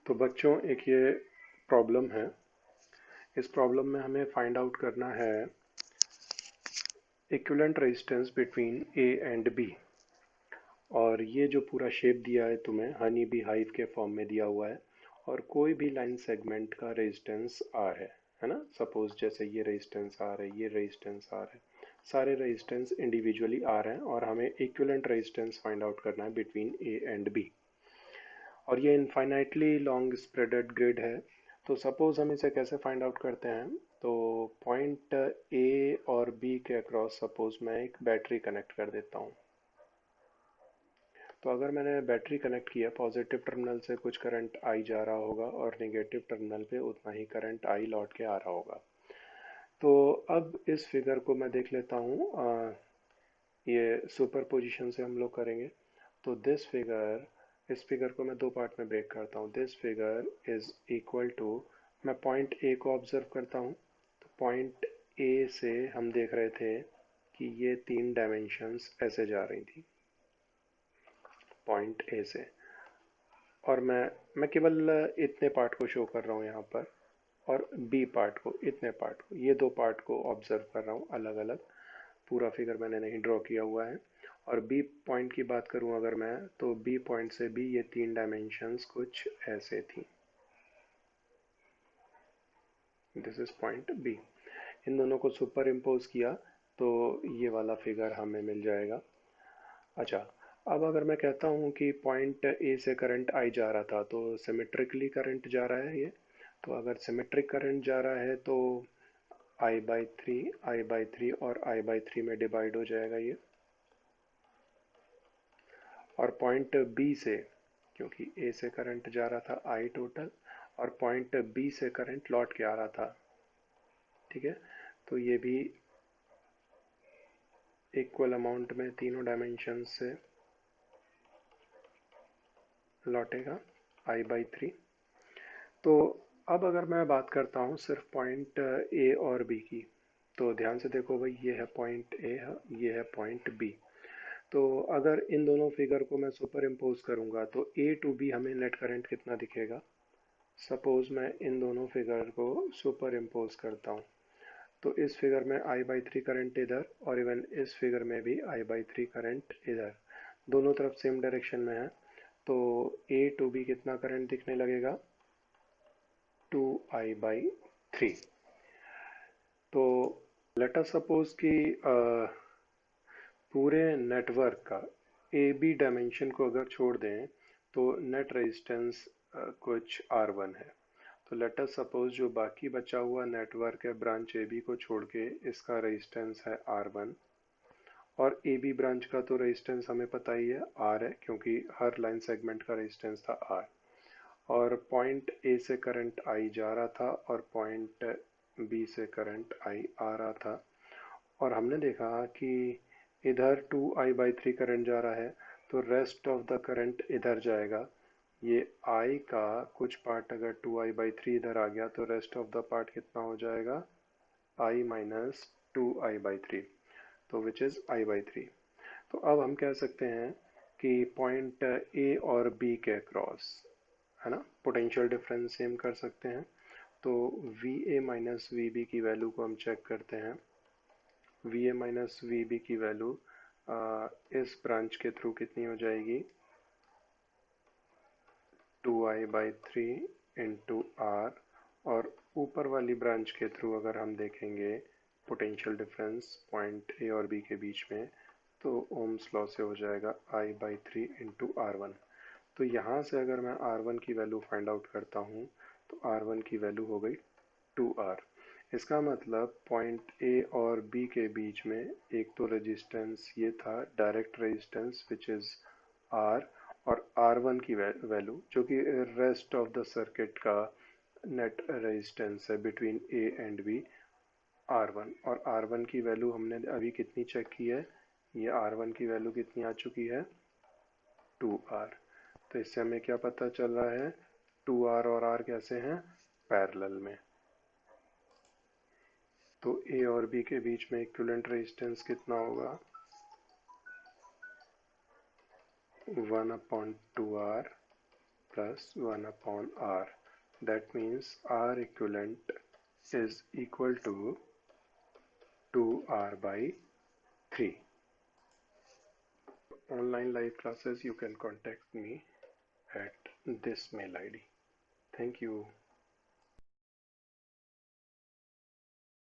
तो बच्चों एक ये प्रॉब्लम है। इस प्रॉब्लम में हमें फाइंड आउट करना है equivalent resistance between A and B. और ये जो पूरा शेप दिया है तुम्हें हनी बी हाइव के फॉर्म में दिया हुआ है और कोई भी लाइन सेगमेंट का रेजिस्टेंस आर है ना। सपोज जैसे ये रेजिस्टेंस आर है, ये रेजिस्टेंस आर है, सारे रेजिस्टेंस इंडिविजुअली आर हैं और हमें इक्विवेलेंट रेजिस्टेंस फाइंड आउट करना है बिटवीन ए एंड बी। और ये इनफाइनाइटली लॉन्ग स्प्रेडेड ग्रिड है। तो सपोज हम इसे कैसे फाइंड आउट करते हैं, तो पॉइंट ए और बी के अक्रॉस सपोज मैं एक बैटरी कनेक्ट कर देता हूँ। तो अगर मैंने बैटरी कनेक्ट किया, पॉजिटिव टर्मिनल से कुछ करंट आई जा रहा होगा और नेगेटिव टर्मिनल पे उतना ही करंट आई लौट के आ रहा होगा। तो अब इस फिगर को मैं देख लेता हूँ, ये सुपर पोजिशन से हम लोग करेंगे। तो दिस फिगर, इस फिगर को मैं दो पार्ट में ब्रेक करता हूँ। This figure is equal to, मैं पॉइंट ए को ऑब्जर्व करता हूँ। तो पॉइंट ए से हम देख रहे थे कि ये तीन डायमेंशंस ऐसे जा रही थी पॉइंट ए से। और मैं केवल इतने पार्ट को शो कर रहा हूँ यहाँ पर, और बी पार्ट को, इतने पार्ट को, ये दो पार्ट को ऑब्जर्व कर रहा हूँ अलग अलग। पूरा फिगर मैंने नहीं ड्रॉ किया हुआ है। और बी पॉइंट की बात करूं अगर मैं, तो बी पॉइंट से भी ये तीन डायमेंशंस कुछ ऐसे थी। This is point B. इन दोनों को सुपर इम्पोज किया तो ये वाला फिगर हमें मिल जाएगा। अच्छा, अब अगर मैं कहता हूँ कि पॉइंट ए से करंट आई जा रहा था, तो सिमेट्रिकली करंट जा रहा है ये। तो अगर सिमेट्रिक करंट जा रहा है तो I/3 और I/3 में डिवाइड हो जाएगा ये। और पॉइंट बी से, क्योंकि ए से करंट जा रहा था आई टोटल, और पॉइंट बी से करंट लौट के आ रहा था, ठीक है। तो ये भी इक्वल अमाउंट में तीनों डायमेंशन से लौटेगा I/3। तो अब अगर मैं बात करता हूँ सिर्फ पॉइंट ए और बी की, तो ध्यान से देखो भाई, ये है पॉइंट ए है, ये है पॉइंट बी। तो अगर इन दोनों फिगर को मैं सुपर इम्पोज करूंगा तो ए टू बी हमें नेट करंट कितना दिखेगा। सपोज मैं इन दोनों फिगर को सुपर इम्पोज करता हूँ, तो इस फिगर में I/3 करंट इधर, और इवन इस फिगर में भी I/3 करंट इधर, दोनों तरफ सेम डायरेक्शन में है। तो ए टू बी कितना करंट दिखने लगेगा, 2I/3। तो लेट अस सपोज कि पूरे नेटवर्क का ए बी डायमेंशन को अगर छोड़ दें तो नेट रेजिस्टेंस कुछ R1 है। तो लेट अस सपोज जो बाकी बचा हुआ नेटवर्क है ब्रांच ए बी को छोड़ के, इसका रेजिस्टेंस है R1। और ए बी ब्रांच का तो रेजिस्टेंस हमें पता ही है, R है, क्योंकि हर लाइन सेगमेंट का रेजिस्टेंस था R। और पॉइंट ए से करंट आई जा रहा था और पॉइंट बी से करंट आई आ रहा था। और हमने देखा कि इधर 2I/3 करंट जा रहा है, तो रेस्ट ऑफ द करंट इधर जाएगा। ये I का कुछ पार्ट अगर 2I/3 इधर आ गया तो रेस्ट ऑफ द पार्ट कितना हो जाएगा, I-2I/3, तो विच इज I/3। तो अब हम कह सकते हैं कि पॉइंट ए और बी के क्रॉस, है ना, पोटेंशियल डिफरेंस सेम कर सकते हैं। तो VA माइनस VB की वैल्यू को हम चेक करते हैं। VA माइनस VB की वैल्यू इस ब्रांच के थ्रू कितनी हो जाएगी, 2I/3 इंटू R। और ऊपर वाली ब्रांच के थ्रू अगर हम देखेंगे पोटेंशियल डिफरेंस पॉइंट ए और बी के बीच में, तो ओम्स लॉ से हो जाएगा I/3 इंटू R1। तो यहाँ से अगर मैं R1 की वैल्यू फाइंड आउट करता हूँ तो R1 की वैल्यू हो गई 2R। इसका मतलब पॉइंट ए और बी के बीच में एक तो रेजिस्टेंस ये था, direct resistance which is R, और R1 की वैल्यू जो कि रेस्ट ऑफ द सर्किट का नेट रेजिस्टेंस है between A and B, R1। और R1 की वैल्यू हमने अभी कितनी चेक की है, ये R1 की वैल्यू कितनी आ चुकी है, 2R। तो इससे हमें क्या पता चल रहा है, 2R और R कैसे हैं, पैरेलल में। तो A और B के बीच में इक्विवेलेंट रेजिस्टेंस कितना होगा, 1/2R plus 1 upon R. That means R equivalent is equal to 2R by 3. Online live classes, you can contact me at this mail ID. Thank you.